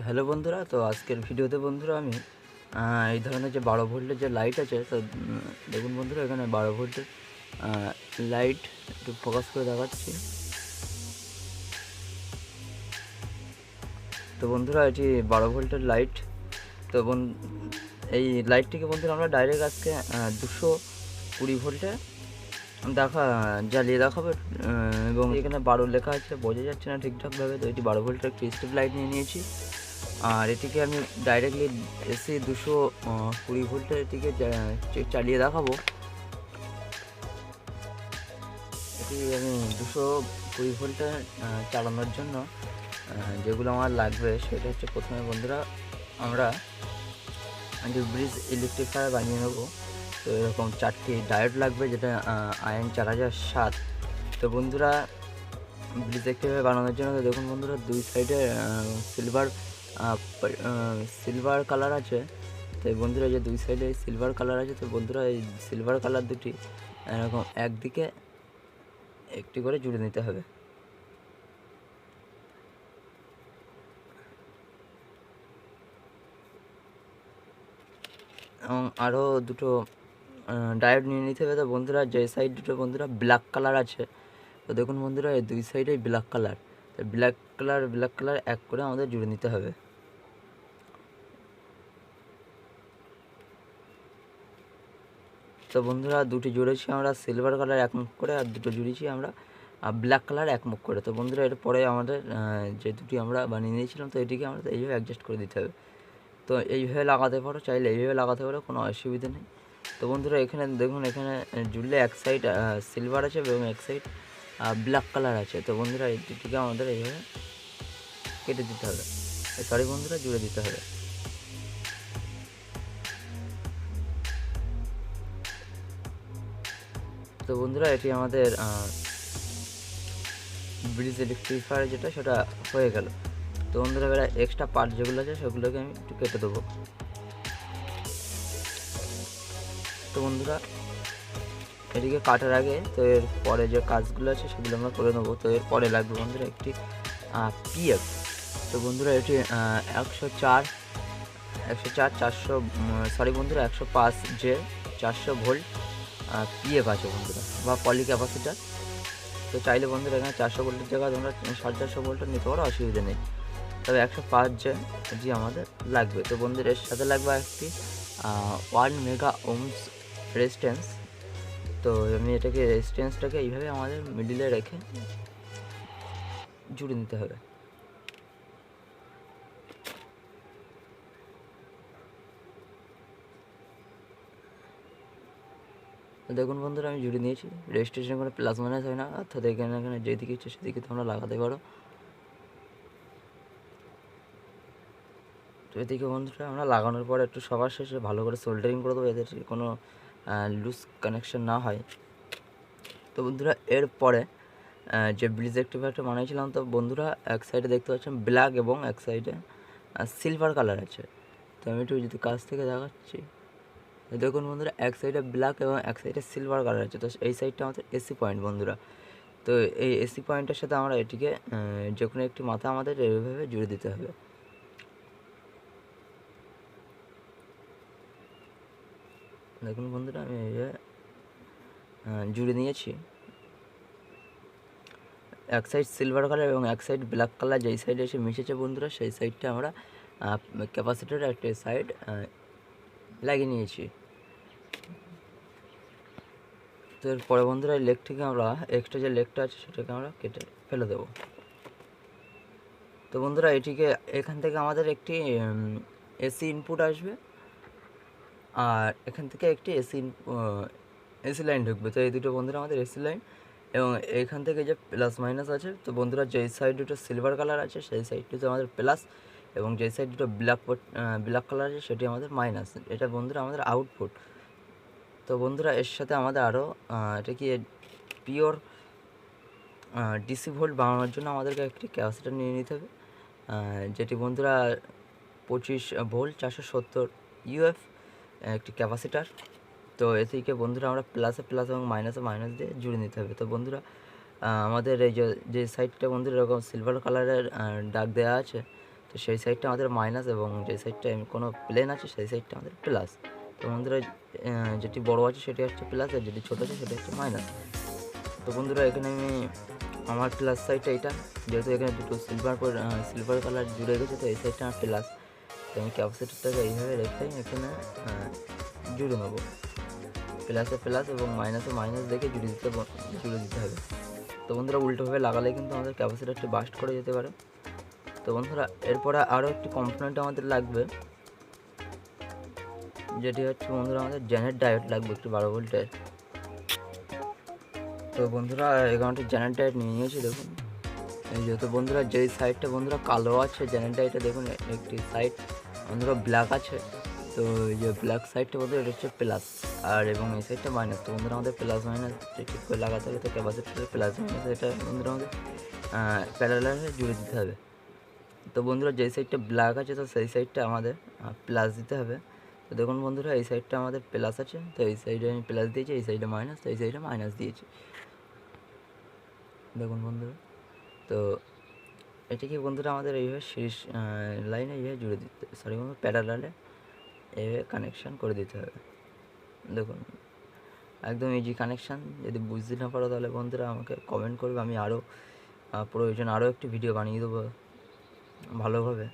Hello বন্ধুরা, তো আজকের ভিডিওতে বন্ধুরা আমি এই ধরনের যে 12 ভোল্টের যে লাইট আছে, তো দেখুন বন্ধুরা, এখানে 12 ভোল্টের লাইট একটু ফোকাস করে দেখাচ্ছি। তো বন্ধুরা, এটি 12 ভোল্টের লাইট। তো এই লাইটটিকে বন্ধুরা আমরা ডাইরেক্ট আজকে 220 ভোল্টে জ্বালিয়ে দেখাবো। এবং এখানে 12 লেখা আছে, বোঝা যাচ্ছে না ঠিকঠাকভাবে। তো এটি 12 ভোল্টের একটি স্ট্রিপ লাইট নিয়ে নিয়েছি, আর এটিকে আমি ডাইরেক্টলি এসি 220 ভোল্টে এটিকে চালিয়ে দেখাবো। এটি আমি 220 ভোল্টে চালানোর জন্য যেগুলো আমার লাগবে সেটা হচ্ছে, প্রথমে বন্ধুরা আমরা যে ব্রিজ ইলেকট্রিফায়ার বানিয়ে নেবো। তো এরকম 4টি ডায়োড লাগবে, যেটা আয়ন 4007। তো বন্ধুরা, ব্রিজ ইলেকট্রিফায়ার বানানোর জন্য তো দেখুন বন্ধুরা, দুই সাইডে সিলভার কালার আছে। তো বন্ধুরা, যে দুই সাইডে সিলভার কালার আছে, তো বন্ধুরা এই সিলভার কালার দুটি এরকম একদিকে একটি করে জুড়ে নিতে হবে। এবং আরও দুটো ডায়োড নিয়ে নিতে হবে। তো বন্ধুরা, যে সাইড দুটো বন্ধুরা ব্ল্যাক কালার আছে, তো দেখুন বন্ধুরা এই দুই সাইডেই ব্ল্যাক কালার। তো ব্ল্যাক কালার এক করে আমাদের জুড়ে নিতে হবে। তো বন্ধুরা, দুটি জুড়েছি আমরা সিলভার কালার এক মুখ করে, আর দুটো জুড়েছি আমরা ব্ল্যাক কালার এক মুখ করে। তো বন্ধুরা, এরপরে আমাদের যে দুটি আমরা বানিয়ে নিয়েছিলাম, তো এটিকে আমরা এইভাবে অ্যাডজাস্ট করে দিতে হবে। তো এইভাবে লাগাতে পারো, চাইলে এইভাবে লাগাতে পারো, কোনো অসুবিধা নেই। তো বন্ধুরা, এখানে দেখুন, এখানে জুড়লে এক সাইড সিলভার আছে এবং এক সাইড ব্ল্যাক কালার আছে। তো বন্ধুরা, এই দুটিকে আমাদের এইভাবে কেটে দিতে হবে, সরি বন্ধুরা, জুড়ে দিতে হবে। তো বন্ধুরা, এটি আমাদের ব্রিজ ইলেকট্রিফায়ার যেটা, সেটা হয়ে গেল। তো বন্ধুরা, এবার এক্সট্রা পার্ট যেগুলো আছে সেগুলোকে আমি একটু কেটে দেবো। তো বন্ধুরা, এটিকে কাটার আগে তো এর পরে যে কাজগুলো আছে সেগুলো আমরা করে নেবো। তো এর পরে লাগবে বন্ধুরা একটি পিএফ। তো বন্ধুরা, এটি 105 যে 400 ভোল্ট পিএফ আছে বন্ধুরা, বা পলি ক্যাপাসিটার। তো চাইলে বন্ধুরা এখানে 400 ভোল্টের জায়গায় তোমরা 450 ভোল্টের নিতে পারো, অসুবিধা নেই। তবে 105 যে আমাদের লাগবে। তো বন্ধুরা, এর সাথে লাগবে একটি 1 মেগা ওমস রেজিস্ট্যান্স। তো আমি এটাকে রেজিস্ট্যান্সটাকে এইভাবে আমাদের মিডিলে রেখে জুড়ে নিতে হবে। তো দেখুন বন্ধুরা, আমি জুড়ে নিয়েছি। রেজিস্ট্রেশন করে প্লাস মাইনাস হয় না, অর্থাৎ এখানে যেদিকে ইচ্ছে সেদিকে তোমরা লাগাতে পারো। তো এদিকে বন্ধুরা, আমরা লাগানোর পর একটু সবার শেষে ভালো করে সোল্ডারিং করে দেবো, এদের কোনো লুজ কানেকশন না হয়। তো বন্ধুরা, এরপরে যে ব্রিজ রেক্টিফায়ারটা বানিয়েছিলাম, তো বন্ধুরা এক সাইডে দেখতে পাচ্ছেন ব্ল্যাক এবং এক সাইডে সিলভার কালার আছে। তো আমি একটু যদি কাছ থেকে দেখাচ্ছি, দেখুন বন্ধুরা, এক সাইডে ব্ল্যাক এবং এক সাইডে সিলভার কালার আছে। তো এই সাইডটা আমাদের এসি পয়েন্ট বন্ধুরা। তো এই এসি পয়েন্টের সাথে আমরা এটিকে যে কোনো একটি মাথা আমাদের এইভাবে জুড়ে দিতে হবে। দেখুন বন্ধুরা, আমি এইভাবে জুড়ে নিয়েছি। এক সাইড সিলভার কালার এবং এক সাইড ব্ল্যাক কালার যেই সাইডে এসে মিশেছে বন্ধুরা, সেই সাইডটা আমরা ক্যাপাসিটার একটা সাইড লাগিয়ে নিয়েছি। তো এরপরে বন্ধুরা, এই লেগটিকে আমরা এক্সট্রা যে লেগটা আছে সেটাকে আমরা কেটে ফেলে দেবো। তো বন্ধুরা, এটিকে এখান থেকে আমাদের একটি এসি ইনপুট আসবে, আর এখান থেকে একটি এসি লাইন ঢুকবে। তো এই দুটো বন্ধুরা আমাদের এসি লাইন, এবং এইখান থেকে যে প্লাস মাইনাস আছে, তো বন্ধুরা যেই সাইড দুটো সিলভার কালার আছে সেই সাইডটিতে আমাদের প্লাস, এবং যেই সাইড দুটো ব্ল্যাক কালার আছে সেটি আমাদের মাইনাস। এটা বন্ধুরা আমাদের আউটপুট। তো বন্ধুরা, এর সাথে আমাদের আরও এটা কি পিওর ডিসি ভোল্ট বানানোর জন্য আমাদেরকে একটি ক্যাপাসিটার নিয়ে নিতে হবে, যেটি বন্ধুরা 25 ভোল্ট 470 ইউএফ একটি ক্যাপাসিটার। তো এটিকে বন্ধুরা আমরা প্লাসে প্লাস এবং মাইনাসে মাইনাস দিয়ে জুড়ে নিতে হবে। তো বন্ধুরা, আমাদের এই যে সাইডটা বন্ধুরা এরকম সিলভার কালারের দাগ দেওয়া আছে, তো সেই সাইডটা আমাদের মাইনাস, এবং যে সাইডটা কোনো প্লেন আছে সেই সাইডটা আমাদের প্লাস। তো বন্ধুরা যেটি বড় আছে সেটি হচ্ছে প্লাস, আর যেটি ছোটো আছে সেটি হচ্ছে মাইনাস। তো বন্ধুরা এখানে আমি আমার প্লাস সাইডটা এটা, যেহেতু এখানে দুটো সিলভার কালার জুড়ে গেছে, তো এই সাইডটা আমার প্লাস। তো আমি ক্যাপাসিটারটাকে এইভাবে রেখে এখানে জুড়ে নেবো। প্লাসে প্লাস এবং মাইনাসে মাইনাস দেখে জুড়ে দিতে হবে। তো বন্ধুরা উল্টোভাবে লাগালে কিন্তু আমাদের ক্যাপাসিটারটি বাস্ট করে যেতে পারে। তো বন্ধুরা এরপরে আরও একটি কম্পোনেন্ট আমাদের লাগবে, যেটি হচ্ছে বন্ধুরা আমাদের জেনারেট ডায়োড লাগবে একটি 12 ভোল্টের। তো বন্ধুরা এখানটি জেনারেট ডায়োড নিয়ে নিয়েছি, দেখুন এই যে। তো বন্ধুরা যেই সাইডটা বন্ধুরা কালো আছে জেনারেট ডায়োডটা, দেখুন একটি সাইড বন্ধুরা ব্ল্যাক আছে। তো এই যে ব্ল্যাক সাইডটা বন্ধুরা এটা হচ্ছে প্লাস, আর এবং এই সাইডটা মাইনাস। তো বন্ধুরা আমাদের প্লাস মাইনাস ঠিক করে লাগাতে হবে। তো ক্যাপাসিটারের প্লাস মাইনাস এটা বন্ধুরা আমাদের প্যারালালে জুড়ে দিতে হবে। তো বন্ধুরা যেই সাইডটা ব্ল্যাক আছে তো সেই সাইডটা আমাদের প্লাস দিতে হবে। তো দেখুন বন্ধুরা এই সাইডটা আমাদের প্লাস আছে, তো এই সাইডে আমি প্লাস দিয়েছি, এই সাইডে মাইনাস, তো এই সাইডে মাইনাস দিয়েছি। দেখুন বন্ধুরা, তো এটাকে বন্ধুরা আমাদের এইভাবে শেষ লাইনে এইভাবে জুড়ে দিতে, সরি বন্ধু প্যারালালে এইভাবে কানেকশান করে দিতে হবে। দেখুন একদম ইজি কানেকশান। যদি বুঝতে না পারো তাহলে বন্ধুরা আমাকে কমেন্ট করবে, আমি আরও প্রয়োজন আরও একটি ভিডিও বানিয়ে দেবো ভালোভাবে।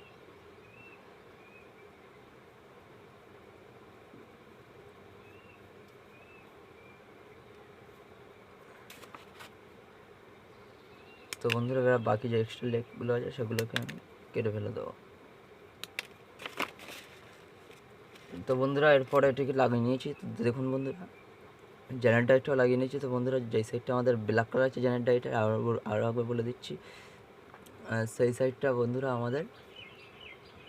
তো বন্ধুরা এবার বাকি যে এক্সট্রা লেগগুলো আছে সেগুলোকে আমি কেটে ফেলে দেবো। তো বন্ধুরা এরপরে এটিকে লাগিয়ে নিয়েছি। তো দেখুন বন্ধুরা জেনারেট ডায়োডটাও লাগিয়ে নিয়েছি। তো বন্ধুরা যেই সাইডটা আমাদের ব্ল্যাক কালার আছে জেনারেট ডায়োডের, আরও একবার বলে দিচ্ছি, সেই সাইডটা বন্ধুরা আমাদের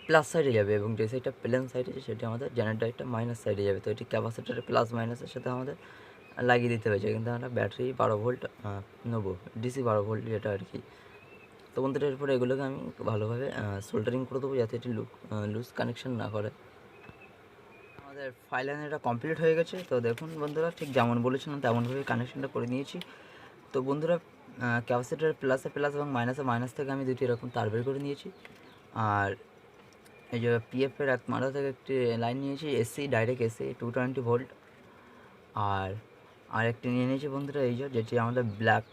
প্লাস সাইডে যাবে, এবং যে সাইডটা প্লেন সাইড আছে সেটা আমাদের জেনারেট ডায়োডটা মাইনাস সাইডে যাবে। তো এটি ক্যাপাসিটারের প্লাস মাইনাসের সাথে আমাদের লাগিয়ে দিতে হয়েছে, কিন্তু আমরা ব্যাটারি 12 ভোল্ট নেবো, ডিসি 12 ভোল্ট যেটা আর কি। তো বন্ধুরা এরপরে এগুলোকে আমি ভালোভাবে সোল্ডারিং করে দেবো, যাতে এটি লুজ কানেকশান না করে। আমাদের ফাইলাইন এটা কমপ্লিট হয়ে গেছে। তো দেখুন বন্ধুরা ঠিক যেমন বলেছিলাম তেমনভাবে কানেকশানটা করে নিয়েছি। তো বন্ধুরা ক্যাপাসিটার প্লাসে প্লাস এবং মাইনাসে মাইনাস থেকে আমি দুটি এরকম তার বের করে নিয়েছি। আর এই যে পিএফের এক মাথা থেকে একটি লাইন নিয়েছি, এসি ডাইরেক্ট এসি 220 ভোল্ট। আর আরেকটি নিয়ে নিয়েছি বন্ধুরা এই যে, যেটি আমাদের ব্ল্যাক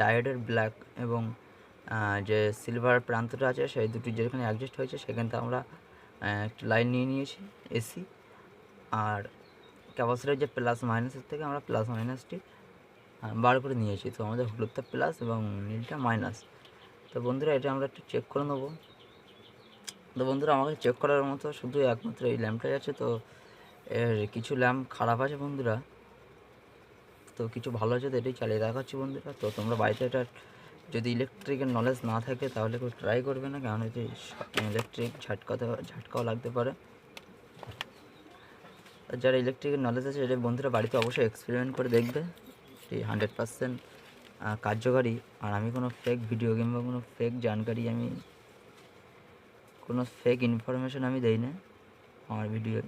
ডায়োডের ব্ল্যাক এবং যে সিলভার প্রান্তটা আছে সেই দুটি যেখানে অ্যাডজাস্ট হয়েছে সেখান থেকে আমরা একটা লাইন নিয়ে নিয়েছি এসি। আর ক্যাপাসিটার যে প্লাস মাইনাসের থেকে আমরা প্লাস মাইনাসটি বার করে নিয়েছি। তো আমাদের হলুদটা প্লাস এবং নীলটা মাইনাস। তো বন্ধুরা এটা আমরা একটু চেক করে নেবো। তো বন্ধুরা আমাকে চেক করার মতো শুধু একমাত্র এই ল্যাম্পটাই আছে। তো এর কিছু ল্যাম্প খারাপ আছে বন্ধুরা, তো কিছু ভালো আছে, তো এটাই চালিয়ে দেখাচ্ছি বন্ধুরা। তো তোমরা বাড়িতে এটা যদি ইলেকট্রিকের নলেজ না থাকে তাহলে কেউ ট্রাই করবে না, কারণ এটি ইলেকট্রিক ঝাটকাও লাগতে পারে। যারা ইলেকট্রিকের নলেজ আছে এটা বন্ধুরা বাড়িতে অবশ্যই এক্সপেরিমেন্ট করে দেখবে, এটি 100% কার্যকারী। আর আমি কোনো ফেক ভিডিও কিংবা কোনো ফেক জানকারি, আমি কোনো ফেক ইনফরমেশন আমি দেই না আমার ভিডিওয়।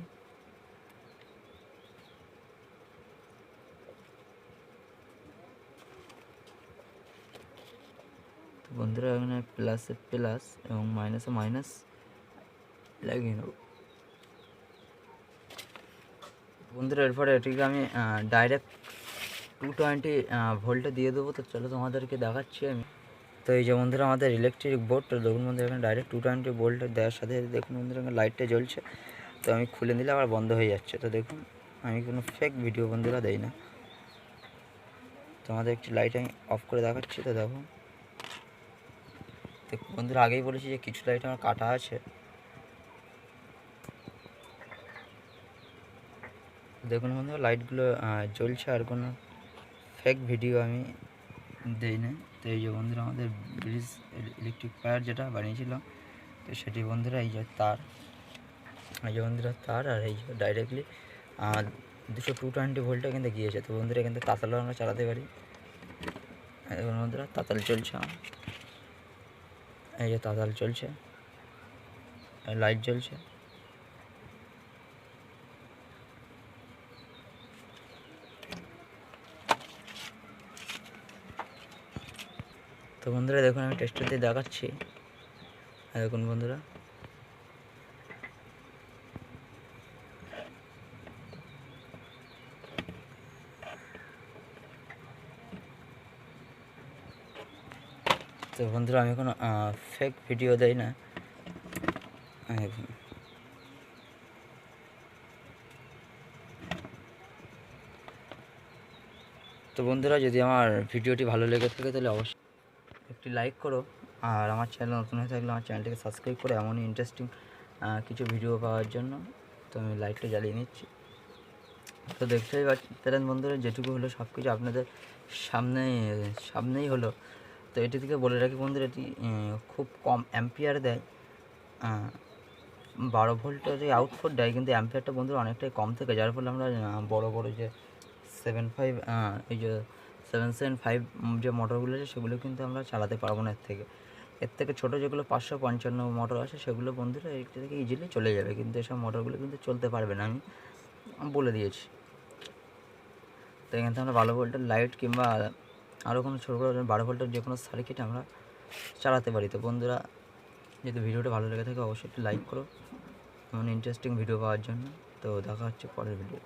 তো বন্ধুরা এখানে প্লাসে প্লাস এবং মাইনাসে মাইনাস লাগিয়ে নেব। বন্ধুরা এরপরে এটিকে আমি ডাইরেক্ট 220 ভোল্টে দিয়ে দেবো। তো চলো তোমাদেরকে দেখাচ্ছি আমি। তো এই যে বন্ধুরা আমাদের ইলেকট্রিক বোর্ড, তো দেখুন বন্ধুরা এখানে ডাইরেক্ট 220 ভোল্ট দেওয়ার সাথে দেখুন বন্ধুরা এখানে লাইটটা জ্বলছে। তো আমি খুলে দিলে আবার বন্ধ হয়ে যাচ্ছে। তো দেখুন আমি কোনো ফেক ভিডিও বন্ধুরা দেই না। তো আমাদের একটি লাইট আমি অফ করে দেখাচ্ছি। তো দেখুন বন্ধুরা আগেই বলেছি যে কিছু লাইট আমার কাটা আছে। দেখুন বন্ধুরা লাইটগুলো জ্বলছে, আর কোনো ফেক ভিডিও আমি দেই না। তো এই যে বন্ধুরা আমাদের ব্রিজ ইলেকট্রিফায়ার যেটা বানিয়েছিলাম, তো সেটি বন্ধুরা এই যে তার, এই যে বন্ধুরা তার, আর এই যে ডাইরেক্টলি 220 ভোল্টে কিন্তু গিয়েছে। তো বন্ধুরা এখান থেকে তাতালও আমরা চালাতে পারি। দেখুন বন্ধুরা তাতাল চলছে, এই যে তাতাল চলছে, লাইট জ্বলছে। তো বন্ধুরা দেখুন আমি টেস্টার দিয়ে দেখাচ্ছি। দেখুন বন্ধুরা তো বন্ধুরা আমি এখন ফেক ভিডিও দেই না। তো বন্ধুরা যদি আমার ভিডিওটি ভালো লেগে থাকে তাহলে অবশ্যই একটি লাইক করো, আর আমার চ্যানেল নতুন হয়ে থাকলে আমার চ্যানেলটিকে সাবস্ক্রাইব করো এমনই ইন্টারেস্টিং কিছু ভিডিও পাওয়ার জন্য। তো আমি লাইটটা জ্বালিয়ে নিচ্ছি। তো দেখতেই পেলেন বন্ধুরা, যেটুকু হলো সব কিছু আপনাদের সামনেই হলো। তো এটি থেকে বলে রাখি বন্ধুরা, এটি খুব কম অ্যাম্পিয়ার দেয়, 12 ভোল্টেরই আউটপুট দেয়, কিন্তু অ্যাম্পিয়ারটা বন্ধুরা অনেকটাই কম থাকে, যার ফলে আমরা বড় বড় যে 7.5 এই যে 7.5 যে মোটরগুলো আছে সেগুলো কিন্তু আমরা চালাতে পারবো না। এর থেকে ছোটো যেগুলো 555 মোটর আছে সেগুলো বন্ধুরা এর থেকে ইজিলি চলে যাবে, কিন্তু এসব মোটরগুলো কিন্তু চলতে পারবে না, আমি বলে দিয়েছি। তো এখান থেকে আমরা 12 ভোল্টের লাইট কিংবা আরও কোনো ছোটো 12 ভোল্টের যে কোনো সার্কিট আমরা চালাতে পারি। তো বন্ধুরা যদি ভিডিওটা ভালো লেগে থাকে অবশ্যই একটু লাইক করো এমন ইন্টারেস্টিং ভিডিও পাওয়ার জন্য। তো দেখা হচ্ছে পরের ভিডিও।